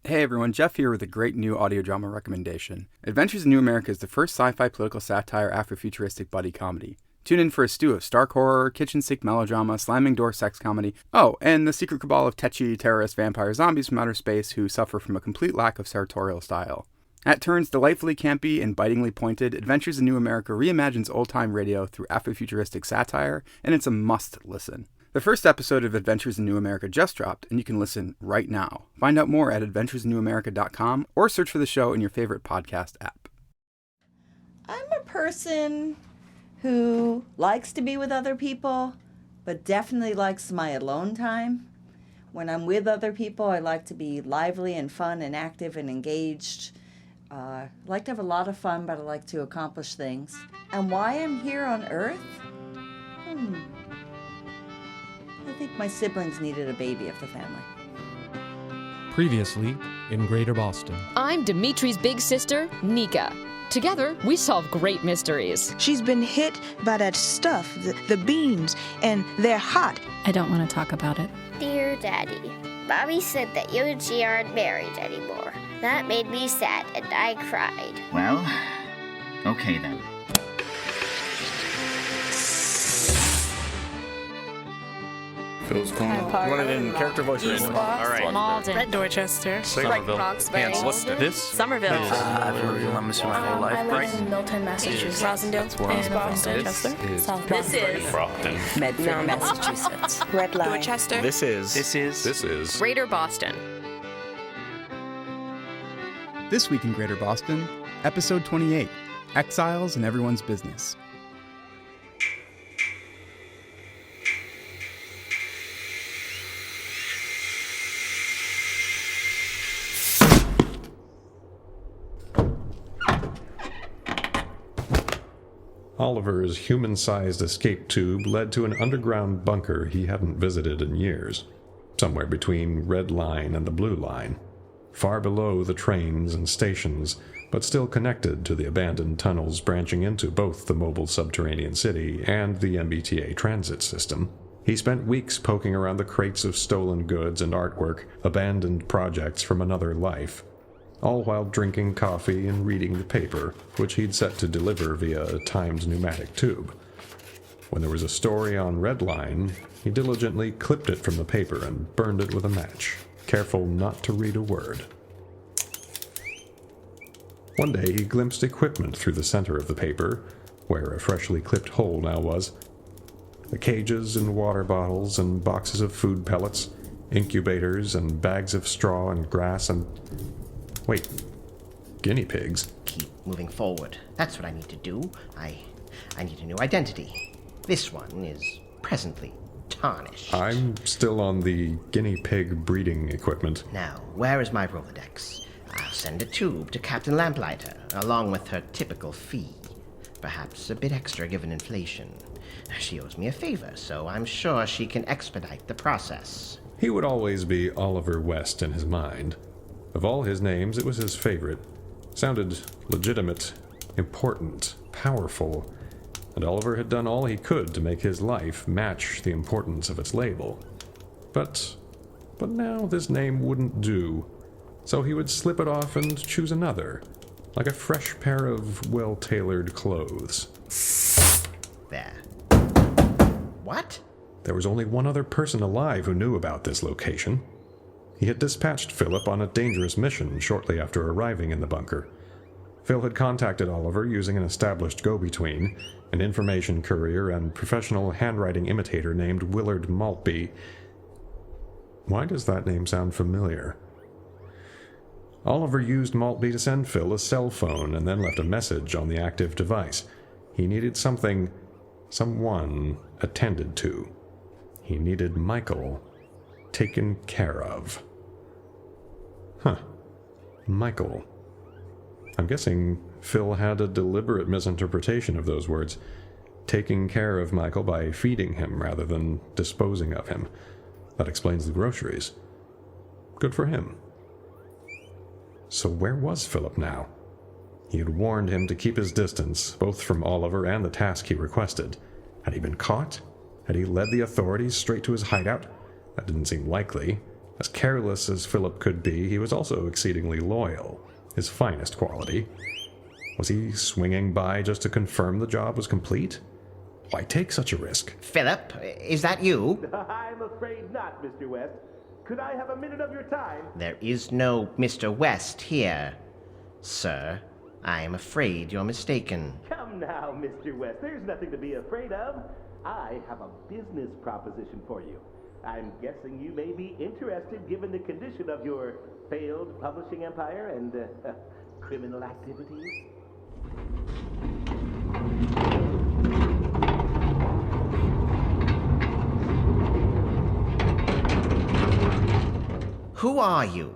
Hey everyone, Jeff here with a great new audio drama recommendation. Adventures in New America is the first sci-fi political satire Afrofuturistic buddy comedy. Tune in for a stew of stark horror, kitchen sink melodrama, slamming door sex comedy, and the secret cabal of tetchy terrorist vampire zombies from outer space who suffer from a complete lack of sartorial style. At turns delightfully campy and bitingly pointed, Adventures in New America reimagines old-time radio through Afrofuturistic satire, and it's a must-listen. The first episode of Adventures in New America just dropped, and you can listen right now. Find out more at adventuresinnewamerica.com or search for the show in your favorite podcast app. I'm a person who likes to be with other people, but definitely likes my alone time. When I'm with other people, I like to be lively and fun and active and engaged. I like to have a lot of fun, but I like to accomplish things. And why I'm here on Earth? I think my siblings needed a baby of the family. Previously in Greater Boston. I'm Dimitri's big sister, Nika. Together, we solve great mysteries. She's been hit by that stuff, the beams, and they're hot. I don't want to talk about it. Dear Daddy, Bobby said that you and she aren't married anymore. That made me sad, and I cried. Well, okay then. Phil's calling. You want it in character voice or in? All right. Malden. Red Dorchester. Somerville. Kansas. Liston. This? Somerville. I've been reviewing my mission my whole life. I live in Milton, Massachusetts. Rosendale. And Boston. This is Brockton. Medford, Massachusetts. Red Line. Dorchester. This is Greater Boston. This week in Greater Boston, Episode 28, Exiles and Everyone's Business. Oliver's human-sized escape tube led to an underground bunker he hadn't visited in years, somewhere between Red Line and the Blue Line, far below the trains and stations, but still connected to the abandoned tunnels branching into both the mobile subterranean city and the MBTA transit system. He spent weeks poking around the crates of stolen goods and artwork, abandoned projects from another life, all while drinking coffee and reading the paper, which he'd set to deliver via a timed pneumatic tube. When there was a story on Red Line, he diligently clipped it from the paper and burned it with a match, careful not to read a word. One day he glimpsed equipment through the center of the paper, where a freshly clipped hole now was. The cages and water bottles and boxes of food pellets, incubators and bags of straw and grass and... Wait, guinea pigs? Keep moving forward. That's what I need to do. I need a new identity. This one is presently tarnished. I'm still on the guinea pig breeding equipment. Now, where is my Rolodex? I'll send a tube to Captain Lamplighter, along with her typical fee. Perhaps a bit extra given inflation. She owes me a favor, so I'm sure she can expedite the process. He would always be Oliver West in his mind. Of all his names, it was his favorite. Sounded legitimate, important, powerful, and Oliver had done all he could to make his life match the importance of its label. But now this name wouldn't do, so he would slip it off and choose another, like a fresh pair of well-tailored clothes. There. What? There was only one other person alive who knew about this location. He had dispatched Philip on a dangerous mission shortly after arriving in the bunker. Phil had contacted Oliver using an established go-between, an information courier and professional handwriting imitator named Willard Maltby. Why does that name sound familiar? Oliver used Maltby to send Phil a cell phone and then left a message on the active device. He needed someone attended to. He needed Michael taken care of. Michael. I'm guessing Phil had a deliberate misinterpretation of those words, taking care of Michael by feeding him rather than disposing of him. That explains the groceries. Good for him. So where was Philip now? He had warned him to keep his distance, both from Oliver and the task he requested. Had he been caught? Had he led the authorities straight to his hideout? That didn't seem likely. As careless as Philip could be, he was also exceedingly loyal, his finest quality. Was he swinging by just to confirm the job was complete? Why take such a risk? Philip, is that you? I'm afraid not, Mr. West. Could I have a minute of your time? There is no Mr. West here, sir. I am afraid you're mistaken. Come now, Mr. West. There's nothing to be afraid of. I have a business proposition for you. I'm guessing you may be interested given the condition of your failed publishing empire and criminal activities. Who are you?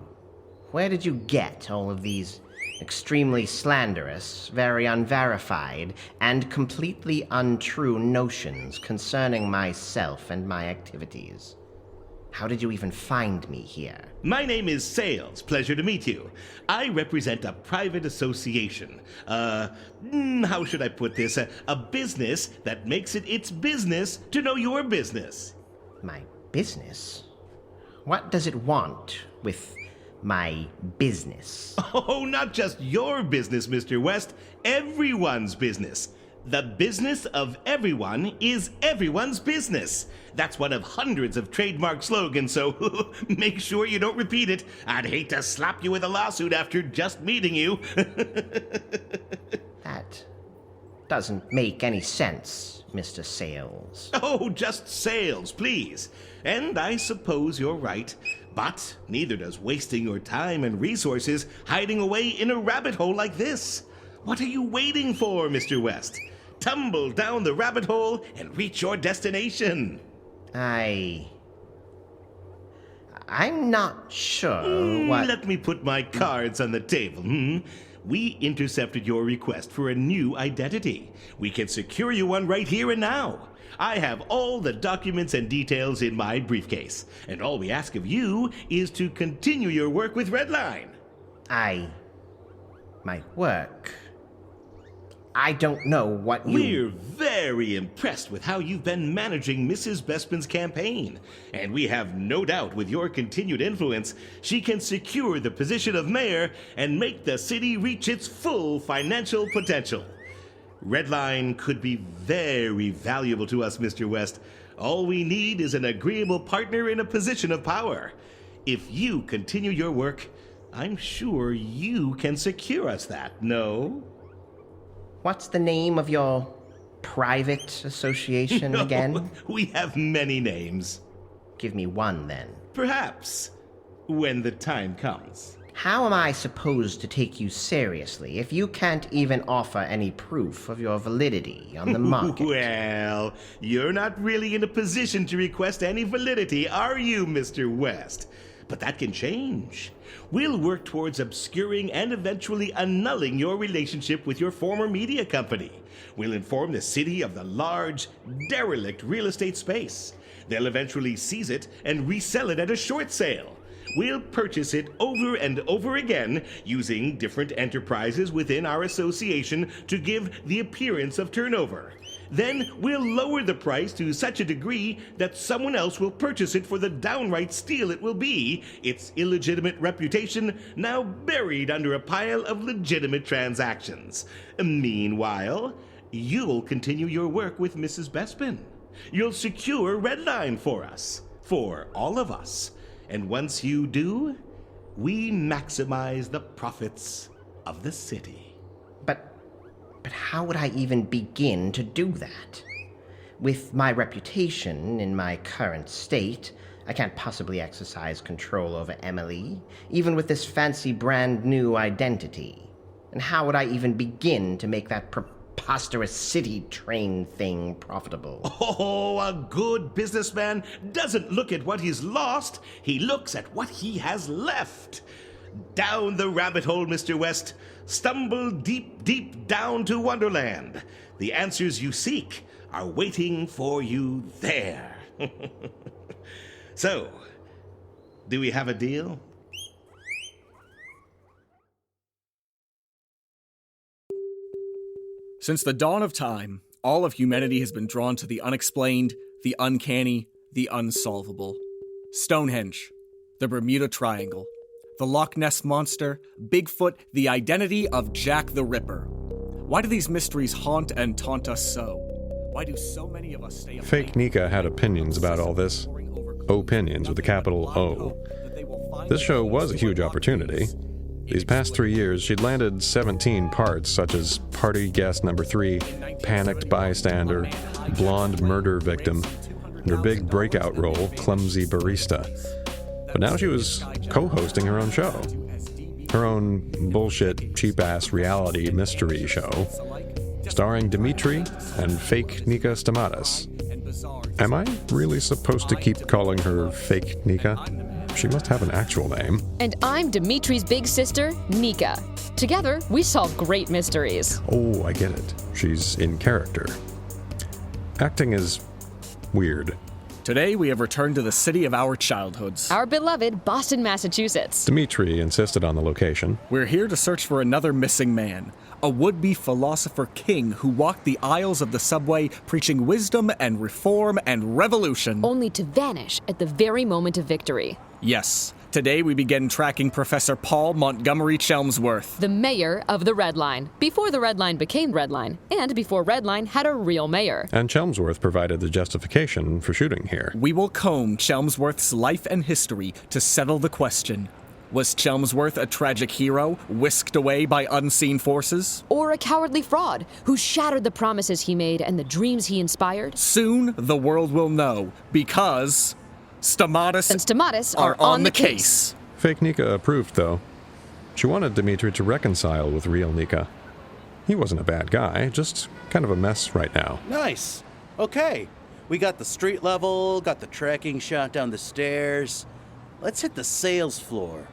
Where did you get all of these extremely slanderous, very unverified, and completely untrue notions concerning myself and my activities? How did you even find me here? My name is Sales. Pleasure to meet you. I represent a private association. How should I put this? A business that makes it its business to know your business. My business? What does it want with my business? Oh, not just your business, Mr. West. Everyone's business. The business of everyone is everyone's business. That's one of hundreds of trademark slogans, so make sure you don't repeat it. I'd hate to slap you with a lawsuit after just meeting you. That doesn't make any sense, Mr. Sales. Oh, just sales, please. And I suppose you're right. But neither does wasting your time and resources hiding away in a rabbit hole like this. What are you waiting for, Mr. West? Tumble down the rabbit hole and reach your destination. I'm not sure what... Let me put my cards on the table. We intercepted your request for a new identity. We can secure you one right here and now. I have all the documents and details in my briefcase, and all we ask of you is to continue your work with Redline. My work? I don't know what you... We're very impressed with how you've been managing Mrs. Bespin's campaign, and we have no doubt with your continued influence, she can secure the position of mayor and make the city reach its full financial potential. Redline could be very valuable to us, Mr. West. All we need is an agreeable partner in a position of power. If you continue your work, I'm sure you can secure us that, no? What's the name of your private association again? We have many names. Give me one, then. Perhaps, when the time comes. How am I supposed to take you seriously if you can't even offer any proof of your validity on the market? Well, you're not really in a position to request any validity, are you, Mr. West? But that can change. We'll work towards obscuring and eventually annulling your relationship with your former media company. We'll inform the city of the large, derelict real estate space. They'll eventually seize it and resell it at a short sale. We'll purchase it over and over again using different enterprises within our association to give the appearance of turnover. Then we'll lower the price to such a degree that someone else will purchase it for the downright steal it will be, its illegitimate reputation now buried under a pile of legitimate transactions. Meanwhile, you'll continue your work with Mrs. Bespin. You'll secure Redline for us, for all of us. And once you do, we maximize the profits of the city. But how would I even begin to do that? With my reputation in my current state, I can't possibly exercise control over Emily, even with this fancy brand new identity. And how would I even begin to make that preposterous city train thing profitable? Oh, a good businessman doesn't look at what he's lost, he looks at what he has left. Down the rabbit hole, Mr. West. Stumble deep, deep down to Wonderland. The answers you seek are waiting for you there. So, do we have a deal? Since the dawn of time, all of humanity has been drawn to the unexplained, the uncanny, the unsolvable. Stonehenge, the Bermuda Triangle, the Loch Ness Monster, Bigfoot, the identity of Jack the Ripper. Why do these mysteries haunt and taunt us so? Why do so many of us stay up Fake late? Nika had opinions about all this. Opinions with a capital O. This show was a huge opportunity. These past 3 years, she'd landed 17 parts, such as Party Guest Number 3, Panicked Bystander, Blonde Murder Victim, and her big breakout role, Clumsy Barista. But now she was co-hosting her own show. Her own bullshit, cheap-ass reality mystery show, starring Dimitri and fake Nika Stamatis. Am I really supposed to keep calling her fake Nika? She must have an actual name. And I'm Dimitri's big sister, Nika. Together, we solve great mysteries. Oh, I get it. She's in character. Acting is weird. Today, we have returned to the city of our childhoods. Our beloved Boston, Massachusetts. Dimitri insisted on the location. We're here to search for another missing man, a would-be philosopher king who walked the aisles of the subway preaching wisdom and reform and revolution. Only to vanish at the very moment of victory. Yes, today we begin tracking Professor Paul Montgomery Chelmsworth, the mayor of the Red Line, before the Red Line became Red Line, and before Red Line had a real mayor. And Chelmsworth provided the justification for shooting here. We will comb Chelmsworth's life and history to settle the question. Was Chelmsworth a tragic hero, whisked away by unseen forces? Or a cowardly fraud who shattered the promises he made and the dreams he inspired? Soon the world will know, because Stamatis and Stamatis are on the case. Fake Nika approved, though. She wanted Dimitri to reconcile with real Nika. He wasn't a bad guy, just kind of a mess right now. Nice. Okay. We got the street level, got the tracking shot down the stairs. Let's hit the sales floor.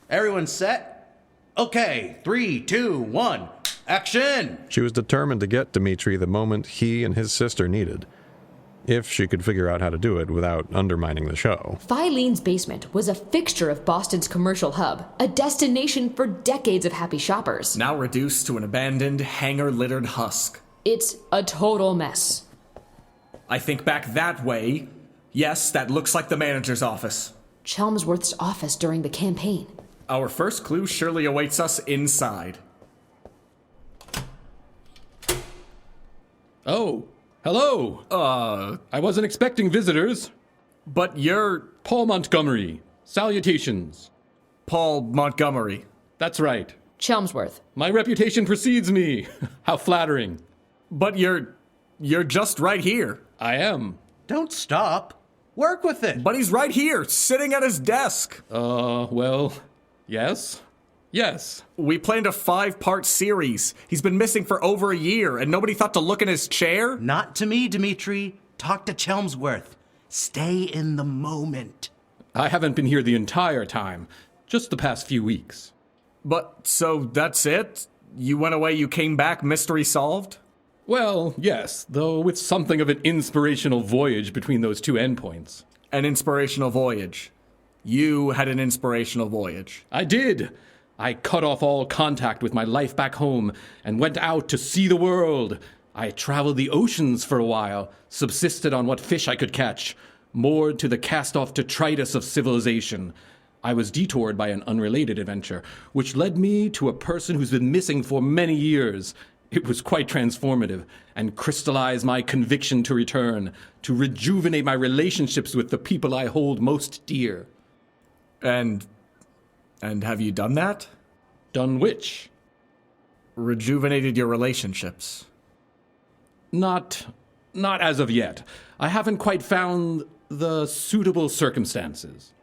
Everyone set? Okay, 3, 2, 1, action! She was determined to get Dimitri the moment he and his sister needed, if she could figure out how to do it without undermining the show. Filene's Basement was a fixture of Boston's commercial hub, a destination for decades of happy shoppers. Now reduced to an abandoned, hangar-littered husk. It's a total mess. I think back that way. Yes, that looks like the manager's office. Chelmsworth's office during the campaign. Our first clue surely awaits us inside. Oh, hello. I wasn't expecting visitors. But you're Paul Montgomery. Salutations. Paul Montgomery. That's right. Chelmsworth. My reputation precedes me. How flattering. But you're just right here. I am. Don't stop. Work with it. But he's right here, sitting at his desk. Well, yes. Yes. We planned a 5-part series. He's been missing for over a year, and nobody thought to look in his chair? Not to me, Dimitri. Talk to Chelmsworth. Stay in the moment. I haven't been here the entire time. Just the past few weeks. But, so that's it? You went away, you came back, mystery solved? Well, yes, though with something of an inspirational voyage between those two endpoints. An inspirational voyage. You had an inspirational voyage. I did. I cut off all contact with my life back home and went out to see the world. I traveled the oceans for a while, subsisted on what fish I could catch, moored to the cast-off detritus of civilization. I was detoured by an unrelated adventure, which led me to a person who's been missing for many years. It was quite transformative and crystallized my conviction to return, to rejuvenate my relationships with the people I hold most dear. And have you done that? Done which? Rejuvenated your relationships. Not as of yet. I haven't quite found the suitable circumstances.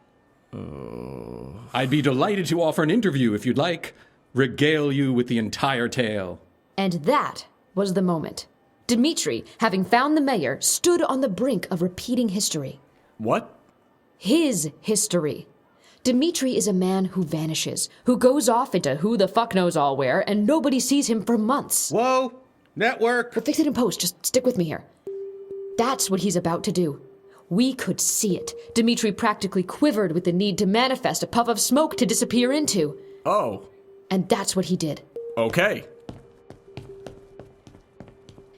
I'd be delighted to offer an interview if you'd like. Regale you with the entire tale. And that was the moment. Dimitri, having found the mayor, stood on the brink of repeating history. What? His history. Dimitri is a man who vanishes, who goes off into who the fuck knows all where, and nobody sees him for months. Whoa! Network! We'll fix it in post, just stick with me here. That's what he's about to do. We could see it. Dimitri practically quivered with the need to manifest a puff of smoke to disappear into. Oh. And that's what he did. Okay.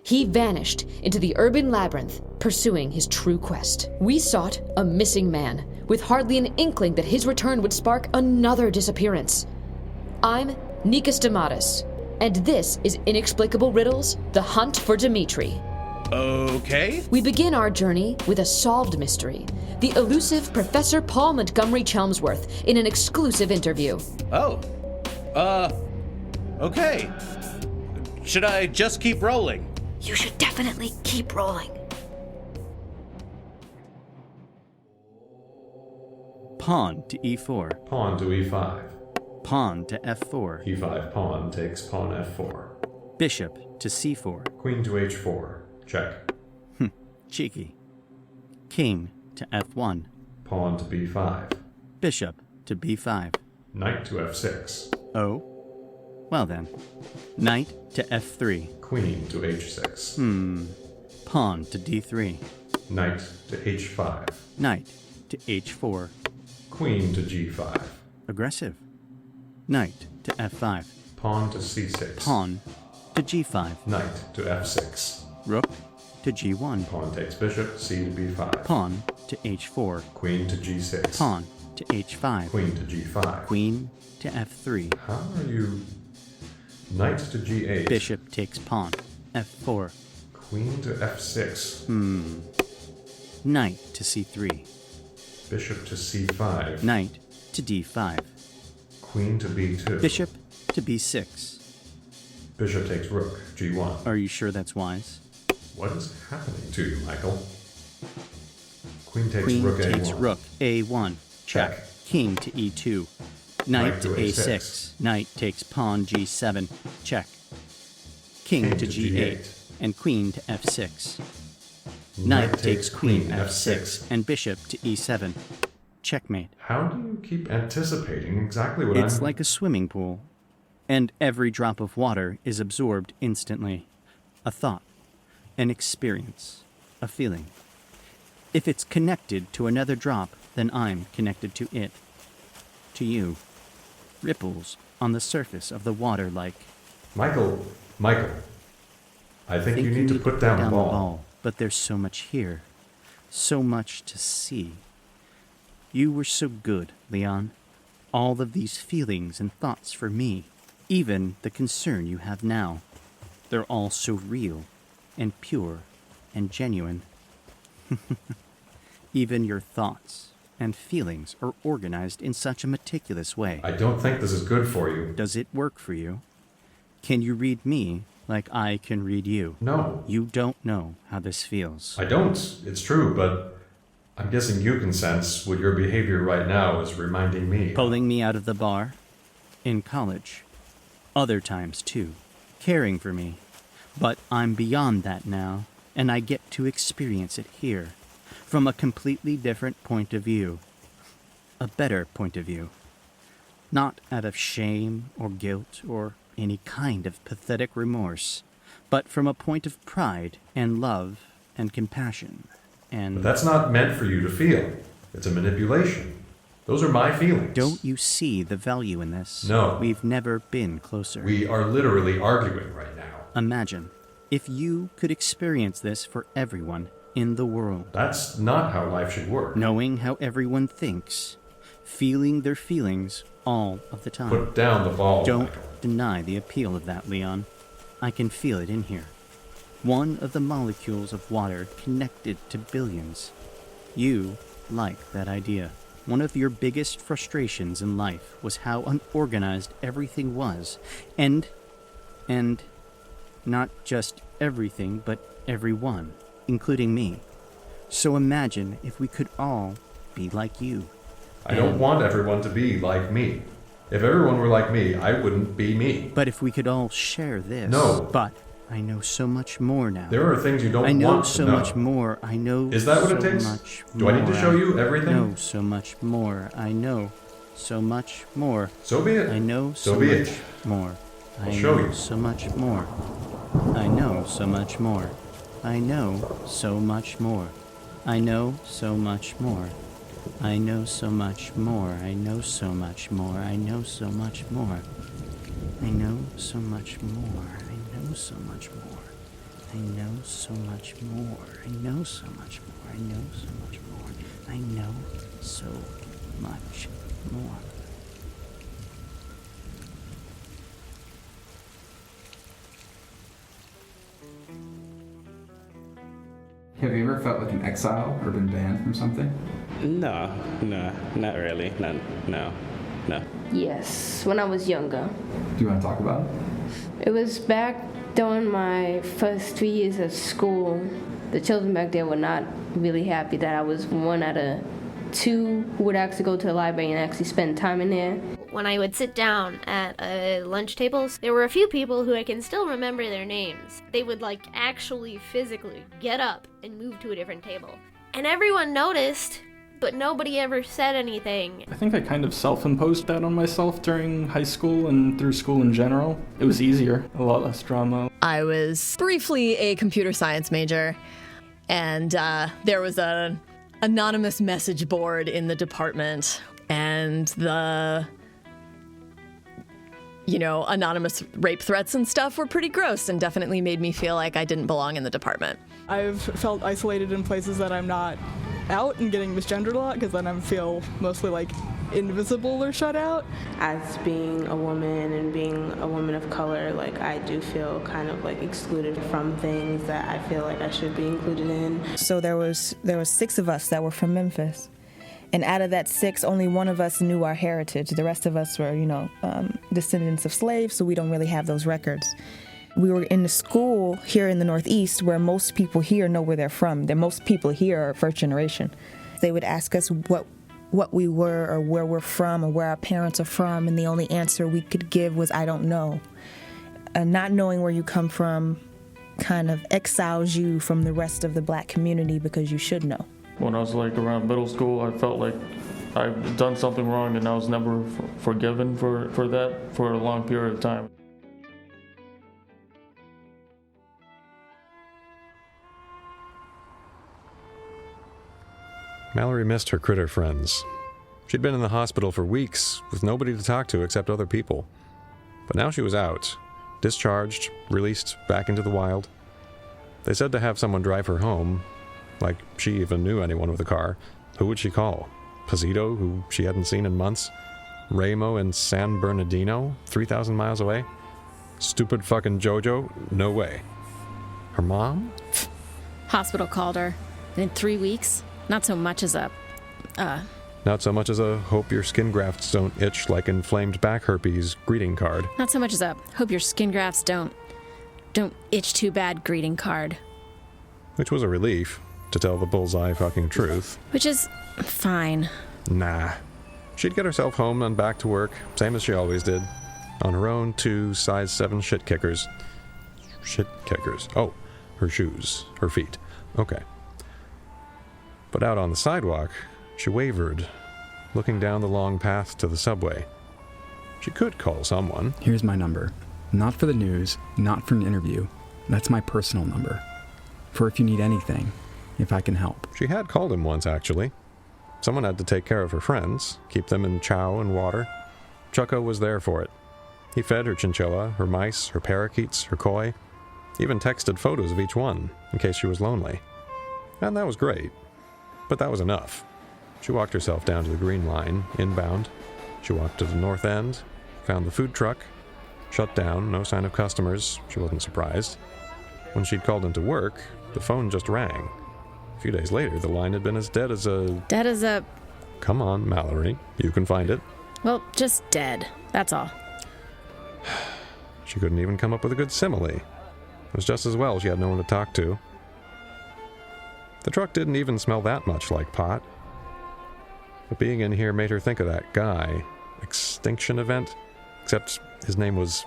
He vanished into the urban labyrinth, pursuing his true quest. We sought a missing man, with hardly an inkling that his return would spark another disappearance. I'm Nikas Damatis, and this is Inexplicable Riddles, The Hunt for Dimitri. Okay. We begin our journey with a solved mystery, the elusive Professor Paul Montgomery Chelmsworth in an exclusive interview. Oh. Okay. Should I just keep rolling? You should definitely keep rolling. Pawn to e4. Pawn to e5. Pawn to f4. e5 pawn takes pawn f4. Bishop to c4. Queen to h4. Check. Cheeky. King to f1. Pawn to b5. Bishop to b5. Knight to f6. Oh? Well then. Knight to f3. Queen to h6. Pawn to d3. Knight to h5. Knight to h4. Queen to g5. Aggressive. Knight to f5. Pawn to c6. Pawn to g5. Knight to f6. Rook to g1. Pawn takes bishop, c to b5. Pawn to h4. Queen to g6. Pawn to h5. Queen to g5. Queen to f3. How are you... Knight to g8. Bishop takes pawn. f4. Queen to f6. Knight to c3. Bishop to c5. Knight to d5. Queen to b2. Bishop to b6. Bishop takes rook, g1. Are you sure that's wise? What is happening to you, Michael? Queen takes Queen rook takes a1. rook a1. Check. King to e2. Knight to a6. Knight takes pawn g7. Check. King to g8. And queen to f6. Knight takes queen f6. And bishop to e7. Checkmate. How do you keep anticipating exactly what It's I'm... like a swimming pool, and every drop of water is absorbed instantly. A thought, an experience, a feeling. If it's connected to another drop, then I'm connected to it, to you. Ripples on the surface of the water like... Michael, I think you need to put down the ball. But there's so much here, so much to see. You were so good, Leon. All of these feelings and thoughts for me, even the concern you have now. They're all so real and pure and genuine. Even your thoughts and feelings are organized in such a meticulous way. I don't think this is good for you. Does it work for you? Can you read me like I can read you? No. You don't know how this feels. I don't. It's true, but I'm guessing you can sense what your behavior right now is reminding me. Pulling me out of the bar? In college. Other times, too. Caring for me. But I'm beyond that now, and I get to experience it here. From a completely different point of view. A better point of view. Not out of shame or guilt or any kind of pathetic remorse, but from a point of pride and love and compassion. But that's not meant for you to feel. It's a manipulation. Those are my feelings. Don't you see the value in this? No. We've never been closer. We are literally arguing right now. Imagine if you could experience this for everyone in the world. That's not how life should work. Knowing how everyone thinks, feeling their feelings all of the time. Put down the ball, Don't Michael. deny the appeal of that, Leon. I can feel it in here. One of the molecules of water connected to billions. You like that idea. One of your biggest frustrations in life was how unorganized everything was. And not just everything, but everyone, including me. So imagine if we could all be like you. I don't want everyone to be like me. If everyone were like me, I wouldn't be me. But if we could all share this... No. But I know so much more now. There are things you don't want to know. I know so much more. I know Is that what it so takes? much Do I need to show you everything? I know so much more. I know so much more. So be it. I know So so be much it. more. I'll I show know you. so much more. I know so much more. I know so much more. I know so much more. I know so much more. I know so much more. I know so much more. I know so much more. I know so much more. I know so much more. I know so much more. I know so much more. I know so much more. Have you ever felt like an exile or been banned from something? No, not really. No. Yes, when I was younger. Do you want to talk about it? It was back during my first 3 years of school. The children back there were not really happy that I was one out of two who would actually go to the library and actually spend time in there. When I would sit down at lunch tables, there were a few people who I can still remember their names. They would actually physically get up and move to a different table. And everyone noticed, but nobody ever said anything. I think I kind of self-imposed that on myself during high school and through school in general. It was easier, a lot less drama. I was briefly a computer science major, and there was an anonymous message board in the department, and the anonymous rape threats and stuff were pretty gross and definitely made me feel like I didn't belong in the department. I've felt isolated in places that I'm not out and getting misgendered a lot, because then I feel mostly invisible or shut out. As being a woman and being a woman of color, I do feel kind of excluded from things that I feel like I should be included in. So there was 6 of us that were from Memphis. And out of that 6, only one of us knew our heritage. The rest of us were, descendants of slaves, so we don't really have those records. We were in the school here in the Northeast where most people here know where they're from. Most people here are first generation. They would ask us what we were or where we're from or where our parents are from, and the only answer we could give was, I don't know. Not knowing where you come from kind of exiles you from the rest of the black community because you should know. When I was around middle school, I felt like I've done something wrong and I was never forgiven for that for a long period of time. Mallory missed her critter friends. She'd been in the hospital for weeks with nobody to talk to except other people. But now she was out, discharged, released back into the wild. They said to have someone drive her home, like she even knew anyone with a car. Who would she call? Pazito, who she hadn't seen in months? Ramo in San Bernardino, 3,000 miles away? Stupid fucking Jojo? No way. Her mom? Hospital called her. In 3 weeks? Not so much as Not so much as a hope your skin grafts don't itch like inflamed back herpes greeting card. Not so much as a hope your skin grafts don't itch too bad greeting card. Which was a relief, to tell the bullseye fucking truth. Which is fine. Nah. She'd get herself home and back to work, same as she always did. On her own 2 size 7 shit kickers. Shit kickers. Oh, her shoes. Her feet. Okay. But out on the sidewalk, she wavered, looking down the long path to the subway. She could call someone. Here's my number. Not for the news, not for an interview. That's my personal number. For if you need anything, if I can help. She had called him once, actually. Someone had to take care of her friends, keep them in chow and water. Chucko was there for it. He fed her chinchilla, her mice, her parakeets, her koi. Even texted photos of each one, in case she was lonely. And that was great. But that was enough. She walked herself down to the Green Line, inbound. She walked to the north end, found the food truck. Shut down, no sign of customers. She wasn't surprised. When she'd called into work, the phone just rang. A few days later, the line had been as dead as a... Dead as a... Come on, Mallory. You can find it. Well, just dead. That's all. She couldn't even come up with a good simile. It was just as well she had no one to talk to. The truck didn't even smell that much like pot. But being in here made her think of that guy. Extinction event? Except his name was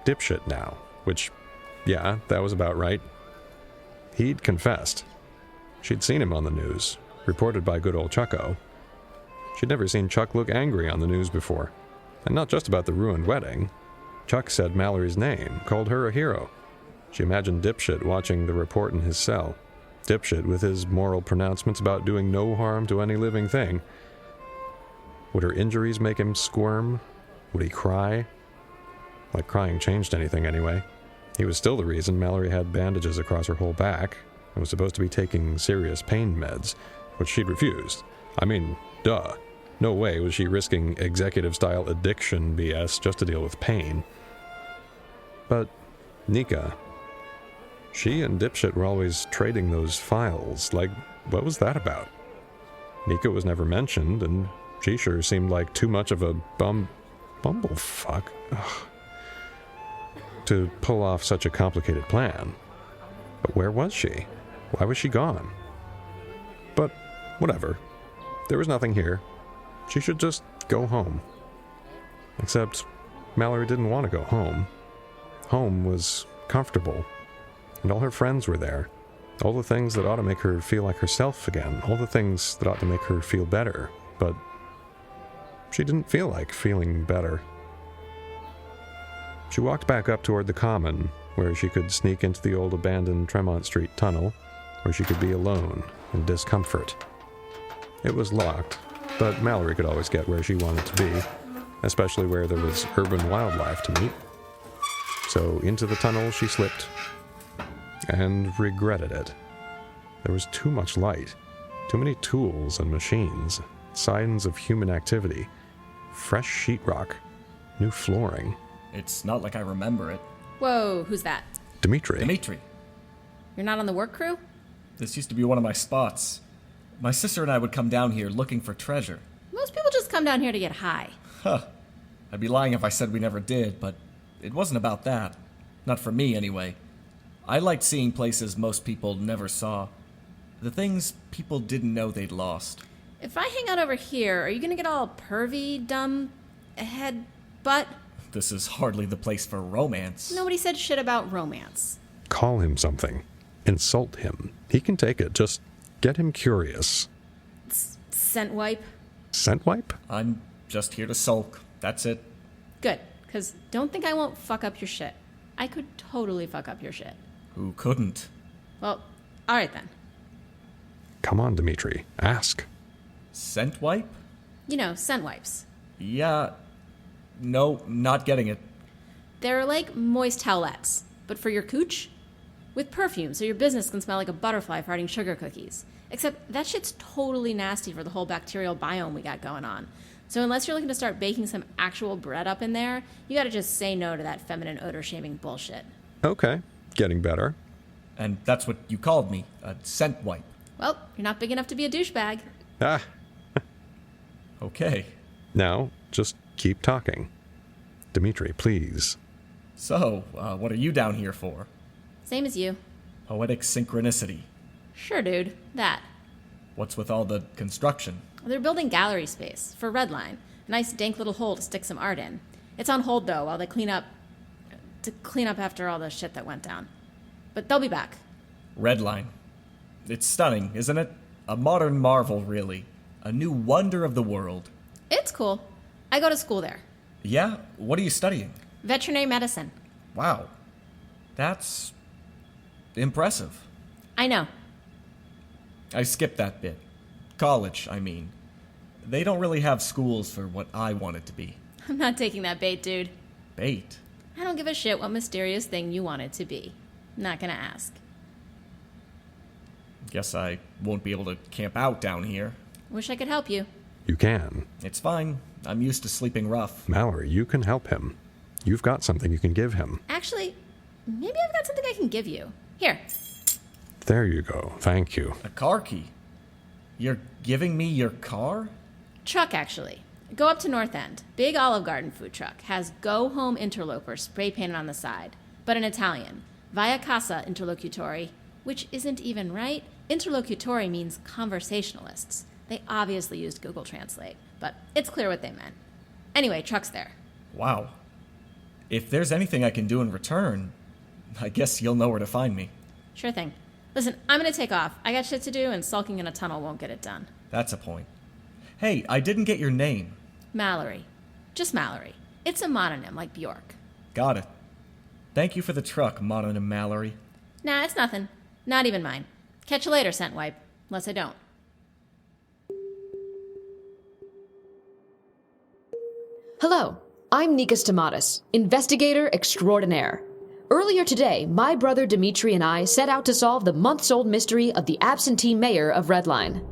Dipshit now, which, yeah, that was about right. He'd confessed. She'd seen him on the news, reported by good old Chucko. She'd never seen Chuck look angry on the news before. And not just about the ruined wedding. Chuck said Mallory's name, called her a hero. She imagined Dipshit watching the report in his cell. Dipshit with his moral pronouncements about doing no harm to any living thing. Would her injuries make him squirm? Would he cry? Like crying changed anything anyway. He was still the reason Mallory had bandages across her whole back and was supposed to be taking serious pain meds, which she'd refused. I mean, duh. No way was she risking executive-style addiction BS just to deal with pain. But Nika, she and Dipshit were always trading those files. Like, what was that about? Nika was never mentioned, and she sure seemed like too much of a bumblefuck to pull off such a complicated plan. But where was she? Why was she gone? But whatever. There was nothing here. She should just go home. Except Mallory didn't want to go home. Home was comfortable, and all her friends were there. All the things that ought to make her feel like herself again. All the things that ought to make her feel better. But she didn't feel like feeling better. She walked back up toward the common, where she could sneak into the old abandoned Tremont Street tunnel, where she could be alone in discomfort. It was locked, but Mallory could always get where she wanted to be, especially where there was urban wildlife to meet. So into the tunnel she slipped, and regretted it. There was too much light, too many tools and machines, signs of human activity, fresh sheetrock, new flooring. It's not like I remember it. Whoa, who's that? Dimitri. You're not on the work crew? This used to be one of my spots. My sister and I would come down here looking for treasure. Most people just come down here to get high. Huh. I'd be lying if I said we never did, but it wasn't about that. Not for me, anyway. I liked seeing places most people never saw. The things people didn't know they'd lost. If I hang out over here, are you gonna get all pervy, dumb, head, butt? This is hardly the place for romance. Nobody said shit about romance. Call him something. Insult him. He can take it. Just get him curious. Scent wipe? Scent wipe? I'm just here to sulk. That's it. Good, because don't think I won't fuck up your shit. I could totally fuck up your shit. Who couldn't? Well, alright then. Come on, Dimitri. Ask. Scent wipe? You know, scent wipes. Yeah. No, not getting it. They're like moist towelettes, but for your cooch? With perfume, so your business can smell like a butterfly farting sugar cookies. Except that shit's totally nasty for the whole bacterial biome we got going on. So unless you're looking to start baking some actual bread up in there, you gotta just say no to that feminine odor-shaming bullshit. Okay. Getting better. And that's what you called me, a scent wipe. Well, you're not big enough to be a douchebag. Ah. Okay. Now, just keep talking. Dimitri, please. So, what are you down here for? Same as you. Poetic synchronicity. Sure, dude. That. What's with all the construction? They're building gallery space for Redline. A nice dank little hole to stick some art in. It's on hold, though, while they clean up after all the shit that went down. But they'll be back. Redline. It's stunning, isn't it? A modern marvel, really. A new wonder of the world. It's cool. I go to school there. Yeah? What are you studying? Veterinary medicine. Wow. That's impressive. I know. I skipped that bit. College, I mean. They don't really have schools for what I want it to be. I'm not taking that bait, dude. Bait? I don't give a shit what mysterious thing you want it to be. Not gonna ask. Guess I won't be able to camp out down here. Wish I could help you. You can. It's fine. I'm used to sleeping rough. Mallory, you can help him. You've got something you can give him. Actually, maybe I've got something I can give you. Here. There you go. Thank you. A car key? You're giving me your car? Truck, actually. Go up to North End. Big Olive Garden food truck. Has Go Home Interloper spray painted on the side. But in Italian. Via Casa Interlocutori. Which isn't even right. Interlocutori means conversationalists. They obviously used Google Translate. But it's clear what they meant. Anyway, truck's there. Wow. If there's anything I can do in return, I guess you'll know where to find me. Sure thing. Listen, I'm gonna take off. I got shit to do, and sulking in a tunnel won't get it done. That's a point. Hey, I didn't get your name. Mallory. Just Mallory. It's a mononym, like Bjork. Got it. Thank you for the truck, Mononym Mallory. Nah, it's nothing. Not even mine. Catch you later, scent wipe. Unless I don't. Hello, I'm Nika Stamatis, investigator extraordinaire. earlier today, my brother Dimitri and I set out to solve the months-old mystery of the absentee mayor of Redline.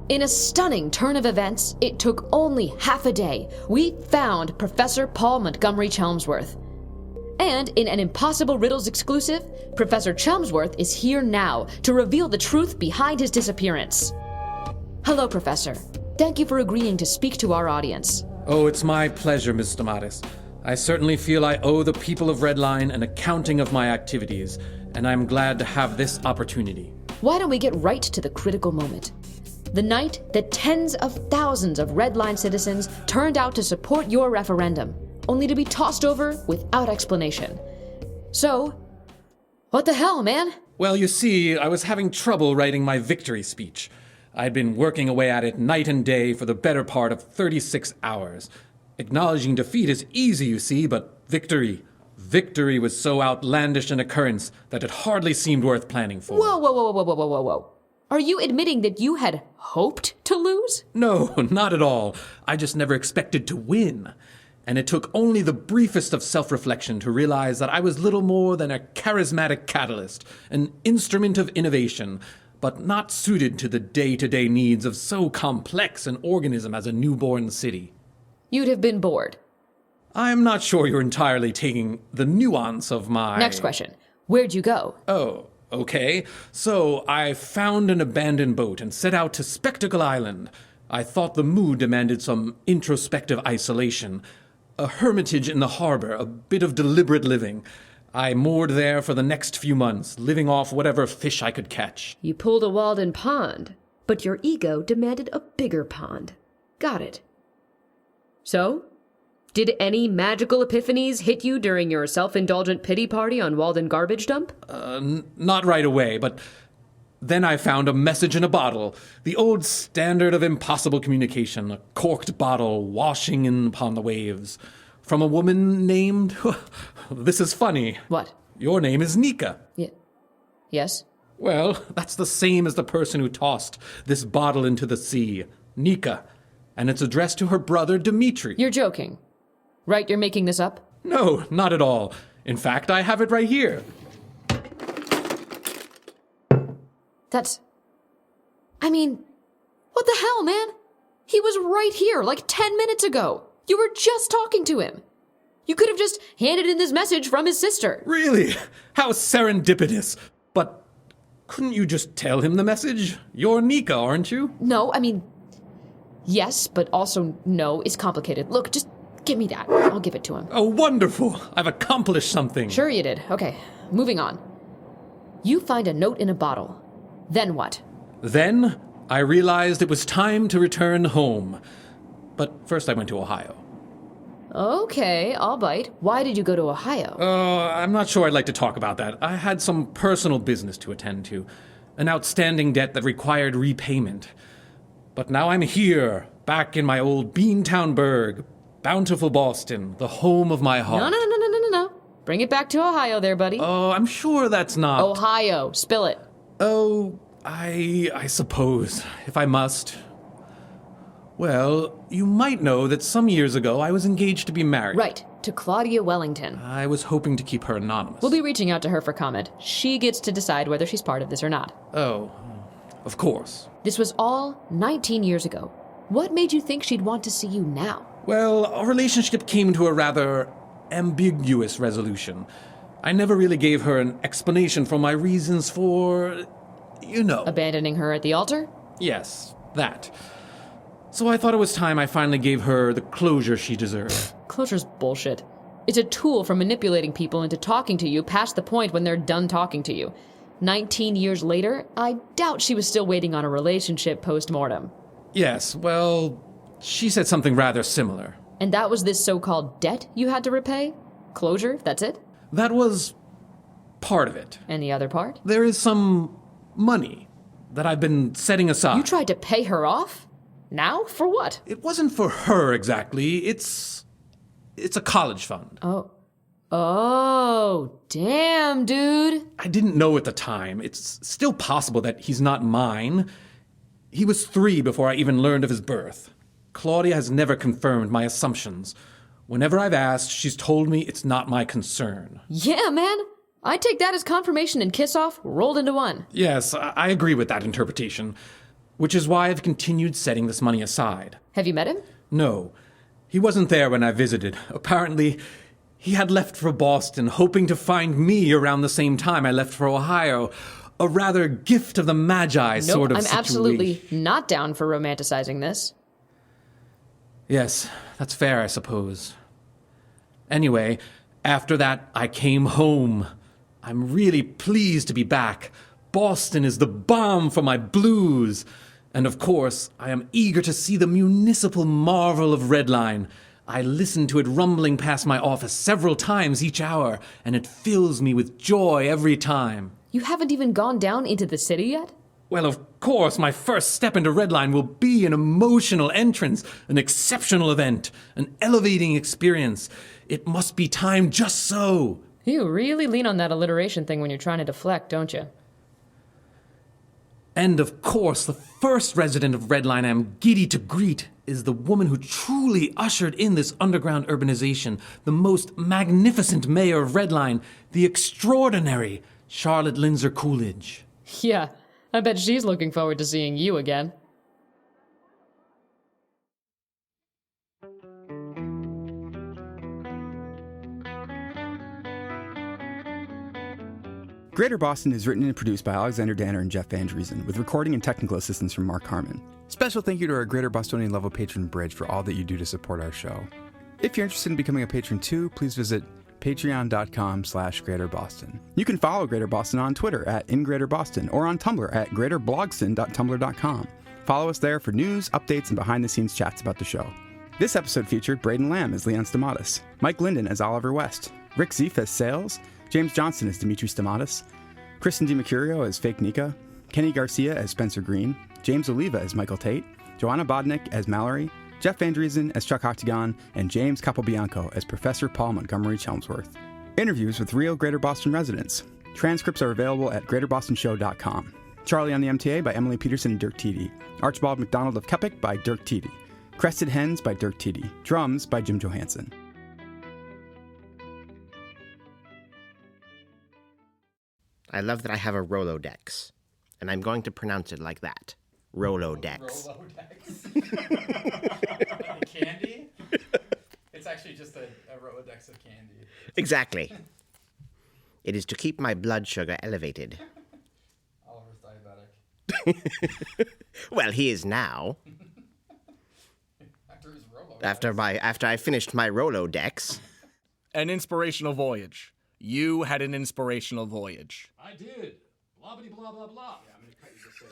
In a stunning turn of events, it took only half a day. We found Professor Paul Montgomery Chelmsworth. And in an Impossible Riddles exclusive, Professor Chelmsworth is here now to reveal the truth behind his disappearance. Hello, Professor. Thank you for agreeing to speak to our audience. Oh, it's my pleasure, Miss Stamatis. I certainly feel I owe the people of Redline an accounting of my activities, and I'm glad to have this opportunity. Why don't we get right to the critical moment? The night that tens of thousands of Redline citizens turned out to support your referendum, only to be tossed over without explanation. So, what the hell, man? Well, you see, I was having trouble writing my victory speech. I'd been working away at it night and day for the better part of 36 hours. Acknowledging defeat is easy, you see, but victory was so outlandish an occurrence that it hardly seemed worth planning for. Whoa. Are you admitting that you had hoped to lose? No, not at all. I just never expected to win. And it took only the briefest of self-reflection to realize that I was little more than a charismatic catalyst, an instrument of innovation, but not suited to the day-to-day needs of so complex an organism as a newborn city. You'd have been bored. I'm not sure you're entirely taking the nuance of my... Next question. Where'd you go? Oh, okay. So I found an abandoned boat and set out to Spectacle Island. I thought the mood demanded some introspective isolation. A hermitage in the harbor, a bit of deliberate living. I moored there for the next few months, living off whatever fish I could catch. You pulled a Walden Pond, but your ego demanded a bigger pond. Got it. So, did any magical epiphanies hit you during your self-indulgent pity party on Walden Garbage Dump? Not right away, but then I found a message in a bottle. The old standard of impossible communication, a corked bottle washing in upon the waves. From a woman named... This is funny. What? Your name is Nika. Yes? Well, that's the same as the person who tossed this bottle into the sea. Nika. And it's addressed to her brother, Dimitri. You're joking. Right, you're making this up? No, not at all. In fact, I have it right here. What the hell, man? He was right here, like 10 minutes ago. You were just talking to him. You could have just handed in this message from his sister. Really? How serendipitous. But couldn't you just tell him the message? You're Nika, aren't you? No, yes, but also no. It's complicated. Look, just give me that. I'll give it to him. Oh, wonderful. I've accomplished something. Sure you did. Okay, moving on. You find a note in a bottle. Then what? Then I realized it was time to return home. But first I went to Ohio. Okay, I'll bite. Why did you go to Ohio? I'm not sure I'd like to talk about that. I had some personal business to attend to. An outstanding debt that required repayment. But now I'm here, back in my old Beantown Burg, bountiful Boston, the home of my heart. No. Bring it back to Ohio there, buddy. Oh, I'm sure that's not... Ohio, spill it. Oh, I suppose, if I must. Well, you might know that some years ago I was engaged to be married. Right, to Claudia Wellington. I was hoping to keep her anonymous. We'll be reaching out to her for comment. She gets to decide whether she's part of this or not. Oh, of course. This was all 19 years ago. What made you think she'd want to see you now? Well, our relationship came to a rather ambiguous resolution. I never really gave her an explanation for my reasons for, Abandoning her at the altar? Yes, that. So I thought it was time I finally gave her the closure she deserved. Closure's bullshit. It's a tool for manipulating people into talking to you past the point when they're done talking to you. 19 years later, I doubt she was still waiting on a relationship post-mortem. Yes, well, she said something rather similar. And that was this so-called debt you had to repay? Closure, that's it? That was part of it. And the other part? There is some money that I've been setting aside. You tried to pay her off? Now? For what? It wasn't for her exactly. It's a college fund. Oh, damn, dude. I didn't know at the time. It's still possible that he's not mine. He was 3 before I even learned of his birth. Claudia has never confirmed my assumptions. Whenever I've asked, she's told me it's not my concern. Yeah, man. I take that as confirmation and kiss off rolled into one. Yes, I agree with that interpretation, which is why I've continued setting this money aside. Have you met him? No, he wasn't there when I visited. Apparently, he had left for Boston, hoping to find me around the same time I left for Ohio. A rather gift of the Magi sort of I'm situation. absolutely not down for romanticizing this. Yes, that's fair, I suppose. Anyway, after that, I came home. I'm really pleased to be back. Boston is the balm for my blues. And of course, I am eager to see the municipal marvel of Redline. I listen to it rumbling past my office several times each hour, and it fills me with joy every time. You haven't even gone down into the city yet? Well, of course, my first step into Redline will be an emotional entrance, an exceptional event, an elevating experience. It must be timed just so. You really lean on that alliteration thing when you're trying to deflect, don't you? And of course, the first resident of Redline I'm giddy to greet is the woman who truly ushered in this underground urbanization, the most magnificent mayor of Redline, the extraordinary Charlotte Lindsay Coolidge. Yeah, I bet she's looking forward to seeing you again. Greater Boston is written and produced by Alexander Danner and Jeff Van Driesen, with recording and technical assistance from Mark Harmon. Special thank you to our Greater Bostonian level patron Bridge for all that you do to support our show. If you're interested in becoming a patron too, please visit patreon.com/greaterboston. You can follow Greater Boston on Twitter @InGreaterBoston or on Tumblr at greaterblogston.tumblr.com. Follow us there for news, updates, and behind-the-scenes chats about the show. This episode featured Braden Lamb as Leon Stamatis, Mike Linden as Oliver West, Rick Zeef as Sales, James Johnson as Dimitri Stamatis, Kristen DiMercurio as Fake Nika, Kenny Garcia as Spencer Green, James Oliva as Michael Tate, Joanna Bodnick as Mallory, Jeff Van Driesen as Chuck Octagon, and James Capobianco as Professor Paul Montgomery Chelmsworth. Interviews with real Greater Boston residents. Transcripts are available at greaterbostonshow.com. Charlie on the MTA by Emily Peterson and Dirk Teedy. Archibald McDonald of Kepik by Dirk Teedy. Crested Hens by Dirk Teedy. Drums by Jim Johansson. I love that I have a Rolodex, and I'm going to pronounce it like that. Rolodex. Candy? It's actually just a Rolodex of candy. Exactly. It is to keep my blood sugar elevated. Oliver's diabetic. Well, he is now. After I finished my Rolodex. An inspirational voyage. You had an inspirational voyage. I did. Blah, blah, blah, blah, blah. Yeah, I'm going to cut you just so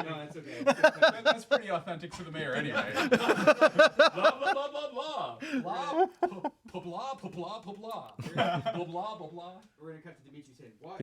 no, it's okay. That's pretty authentic to the mayor anyway. Blah, blah, blah, blah, blah. Blah, blah, blah, blah, blah. Blah, blah, blah, blah. We're going to cut to Dimitri saying, what?